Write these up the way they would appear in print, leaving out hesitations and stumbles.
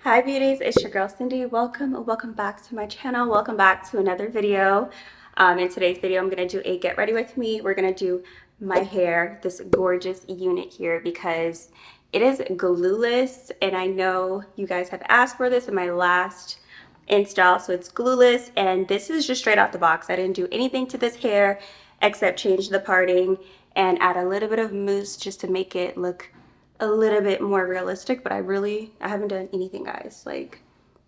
Hi beauties, it's your girl Cindy. Welcome back to my channel. Welcome back to another video. In today's video, I'm gonna do a get ready with me. We're gonna do my hair, this gorgeous unit here, because it is glueless, and I know you guys have asked for this in my last install. So it's glueless, and this is just straight out the box. I didn't do anything to this hair except change the parting and add a little bit of mousse just to make it look a little bit more realistic. But I haven't done anything, guys. Like,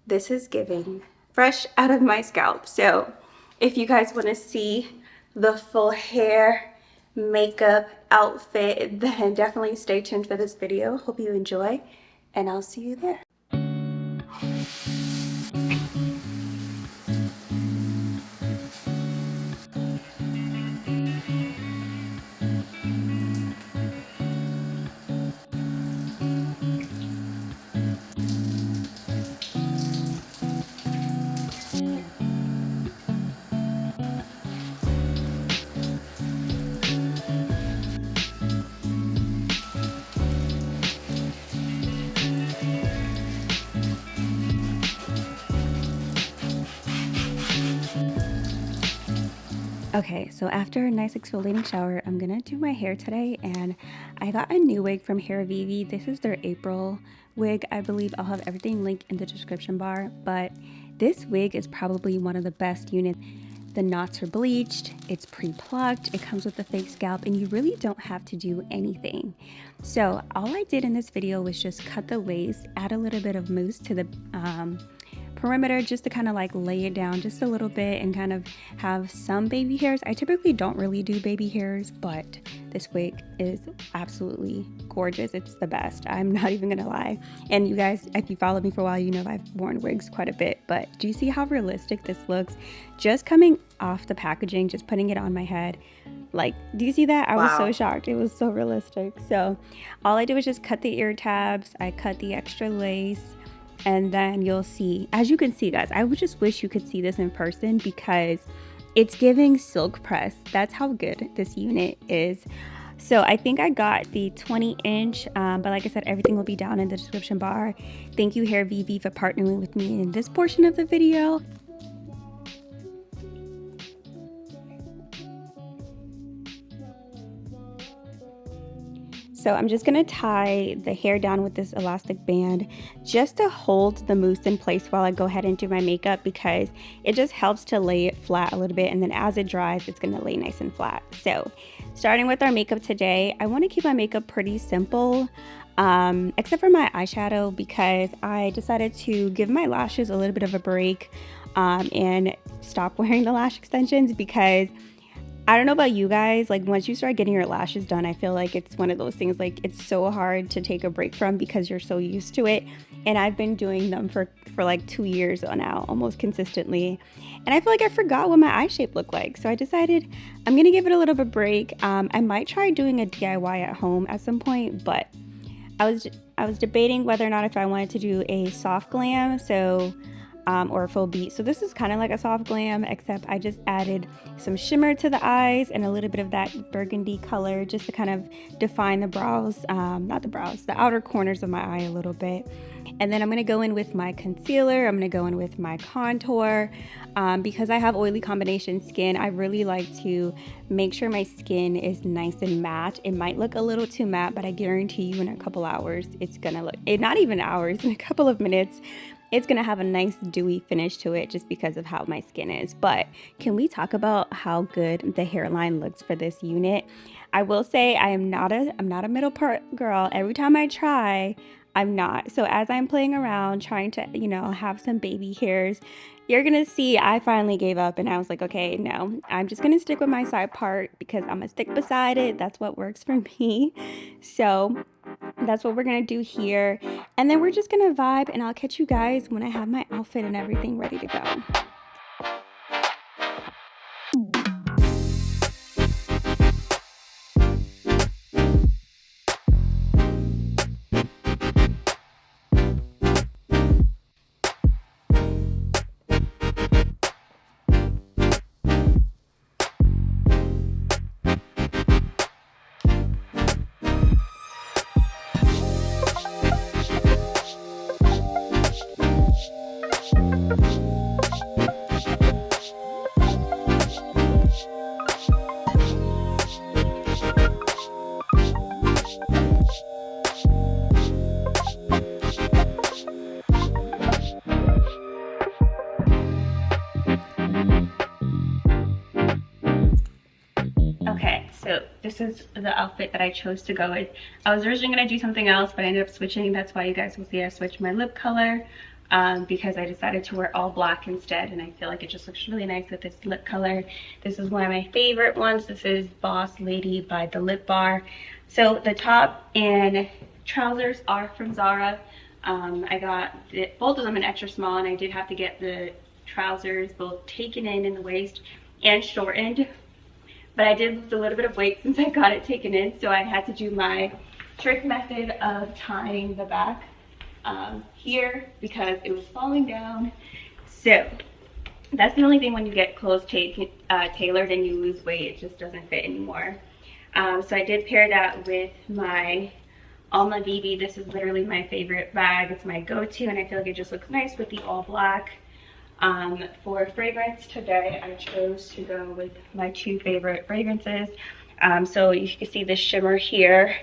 this is giving fresh out of my scalp. So if you guys want to see the full hair makeup outfit, then definitely stay tuned for this video. Hope you enjoy, and I'll see you there. Okay, so after a nice exfoliating shower, I'm gonna do my hair today, and I got a new wig from HairViVi. This is their April wig. I believe I'll have everything linked in the description bar, but this wig is probably one of the best units. The knots are bleached, it's pre-plucked, it comes with a fake scalp, and you really don't have to do anything. So all I did in this video was just cut the lace, add a little bit of mousse to the perimeter just to kind of like lay it down just a little bit and kind of have some baby hairs. I typically don't really do baby hairs, but this wig is absolutely gorgeous. It's the best. I'm not even gonna lie. And you guys, if you follow me for a while, you know I've worn wigs quite a bit, but do you see how realistic this looks? Just coming off the packaging, just putting it on my head. Like, do you see that? I was so shocked. It was so realistic. So all I did was just cut the ear tabs. I cut the extra lace. And then you'll see, as you can see, guys, I would just wish you could see this in person because it's giving silk press. That's how good this unit is. So I think I got the 20-inch, but like I said, everything will be down in the description bar. Thank you, HairViVi, for partnering with me in this portion of the video. So I'm just gonna tie the hair down with this elastic band just to hold the mousse in place while I go ahead and do my makeup, because it just helps to lay it flat a little bit, and then as it dries, it's gonna lay nice and flat. So starting with our makeup today, I wanna keep my makeup pretty simple, except for my eyeshadow, because I decided to give my lashes a little bit of a break and stop wearing the lash extensions, because I don't know about you guys, like once you start getting your lashes done, I feel like it's one of those things, like it's so hard to take a break from because you're so used to it. And I've been doing them for like 2 years now, almost consistently. And I feel like I forgot what my eye shape looked like. So I decided I'm gonna give it a little bit of a break. I might try doing a DIY at home at some point, but I was debating whether or not if I wanted to do a soft glam, or a full beat. So this is kind of like a soft glam, except I just added some shimmer to the eyes and a little bit of that burgundy color just to kind of define the brows, not the brows, the outer corners of my eye a little bit. And then I'm going to go in with my concealer. I'm going to go in with my contour. Because I have oily combination skin, I really like to make sure my skin is nice and matte. It might look a little too matte, but I guarantee you in a couple hours, it's going to look, not even hours, in a couple of minutes, it's gonna have a nice dewy finish to it just because of how my skin is. But can we talk about how good the hairline looks for this unit? I will say I'm not a middle part girl. Every time I try, I'm not. So as I'm playing around trying to, have some baby hairs, you're gonna see I finally gave up and I was like, okay, no, I'm just gonna stick with my side part because I'm gonna stick beside it. That's what works for me. So that's what we're gonna do here, and then we're just gonna vibe, and I'll catch you guys when I have my outfit and everything ready to go. this is the outfit that I chose to go with. I was originally going to do something else, but I ended up switching. That's why you guys will see I switched my lip color, because I decided to wear all black instead, and I feel like it just looks really nice with this lip color. This is one of my favorite ones. This is Boss Lady by the Lip Bar. So the top and trousers are from Zara. I got both of them in extra small, and I did have to get the trousers both taken in the waist and shortened. But I did lose a little bit of weight since I got it taken in, so I had to do my trick method of tying the back here because it was falling down. So that's the only thing when you get clothes tailored and you lose weight, it just doesn't fit anymore. So I did pair that with my HairViVi. This is literally my favorite bag. It's my go-to, and I feel like it just looks nice with the all black. For fragrance today, I chose to go with my two favorite fragrances. So you can see this shimmer here,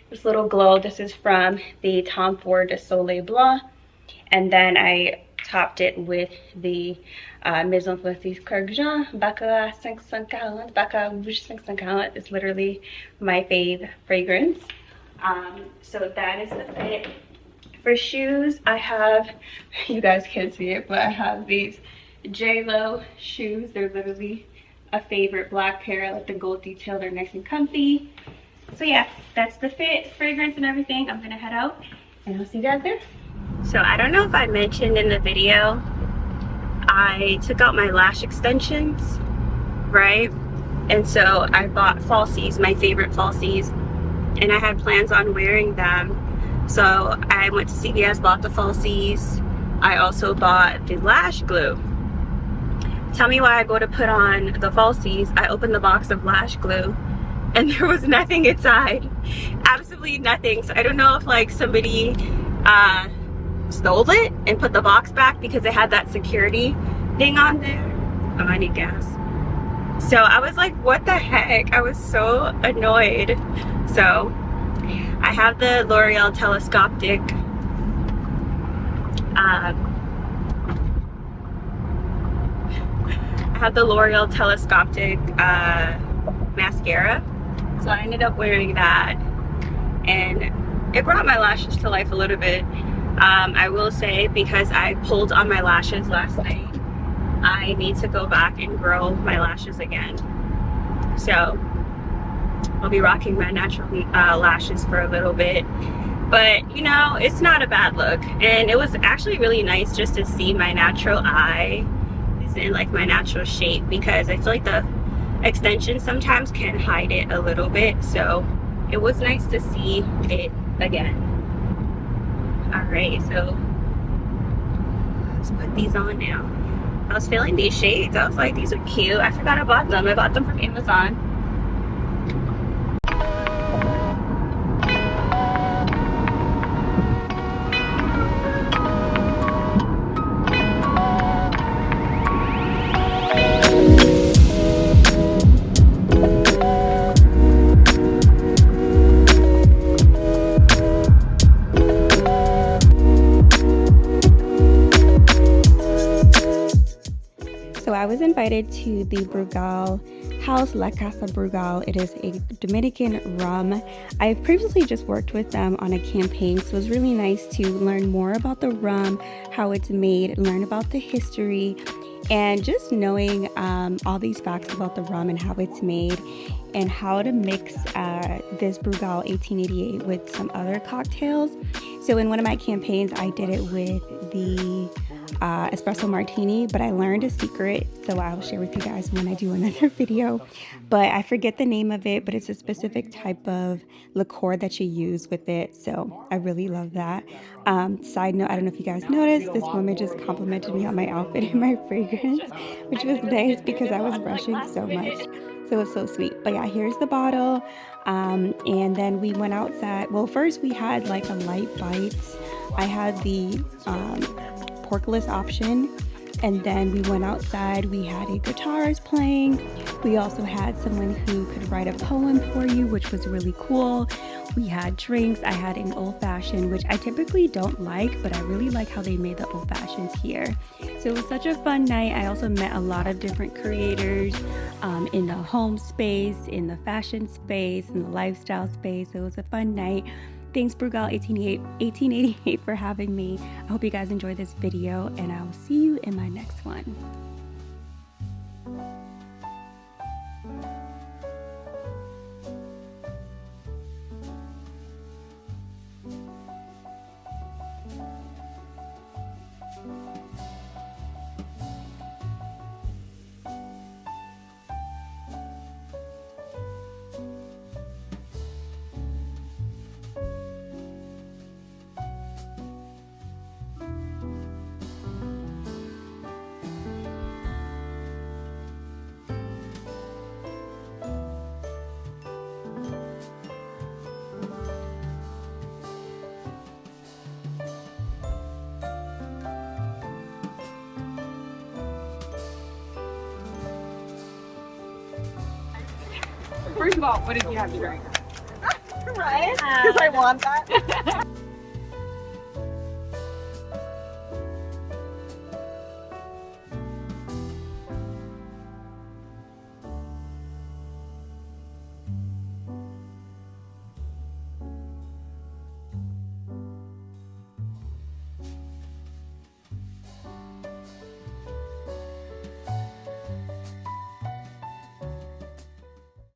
this little glow. This is from the Tom Ford Soleil Blanc, and then I topped it with the Maison Francis Kurkdjian Baccarat 540. Baccarat Rouge 540 is literally my fave fragrance. So that is the fit. For shoes, I have, you guys can't see it, but I have these J.Lo shoes. They're literally a favorite black pair. I like the gold detail. They're nice and comfy. So yeah, that's the fit, fragrance, and everything. I'm gonna head out, and I'll see you guys there. So I don't know if I mentioned in the video, I took out my lash extensions, right? And so I bought falsies, my favorite falsies, and I had plans on wearing them. So I went to CVS, bought the falsies. I also bought the lash glue. Tell me why I go to put on the falsies. I opened the box of lash glue and there was nothing inside. Absolutely nothing. So I don't know if like somebody stole it and put the box back because it had that security thing on there. Oh, I need gas. So I was like, what the heck? I was so annoyed. So I have the L'Oreal telescopic mascara. So I ended up wearing that, and it brought my lashes to life a little bit. I will say, because I pulled on my lashes last night, I need to go back and grow my lashes again. So I'll be rocking my natural lashes for a little bit, but you know, it's not a bad look, and it was actually really nice just to see my natural eye is in like my natural shape, because I feel like the extension sometimes can hide it a little bit, so it was nice to see it again. All right, so let's put these on now. I was feeling these shades. I was like, these are cute. I forgot I bought them. I bought them from Amazon. So I was invited to the Brugal house, La Casa Brugal. It is a Dominican rum. I've previously just worked with them on a campaign, so it was really nice to learn more about the rum, how it's made, learn about the history, and just knowing all these facts about the rum and how it's made, and how to mix this Brugal 1888 with some other cocktails. So in one of my campaigns, I did it with the espresso martini, but I learned a secret, so I'll share with you guys when I do another video. But I forget the name of it, but it's a specific type of liqueur that you use with it, so I really love that. Side note, I don't know if you guys noticed, this woman just complimented me on my outfit and my fragrance, which was nice because I was rushing so much. So it's so sweet. But yeah, here's the bottle. And then we went outside. Well, first we had like a light bites. I had the porkless option, and then we went outside. We had a guitarist playing. We also had someone who could write a poem for you, which was really cool. We had drinks. I had an old-fashioned, which I typically don't like, but I really like how they made the old-fashions here. So it was such a fun night. I also met a lot of different creators in the home space, in the fashion space, in the lifestyle space. It was a fun night. Thanks Brugal 1888 for having me. I hope you guys enjoyed this video, and I will see you in my next one. First of all, what did you have to drink? Right? Because I want that.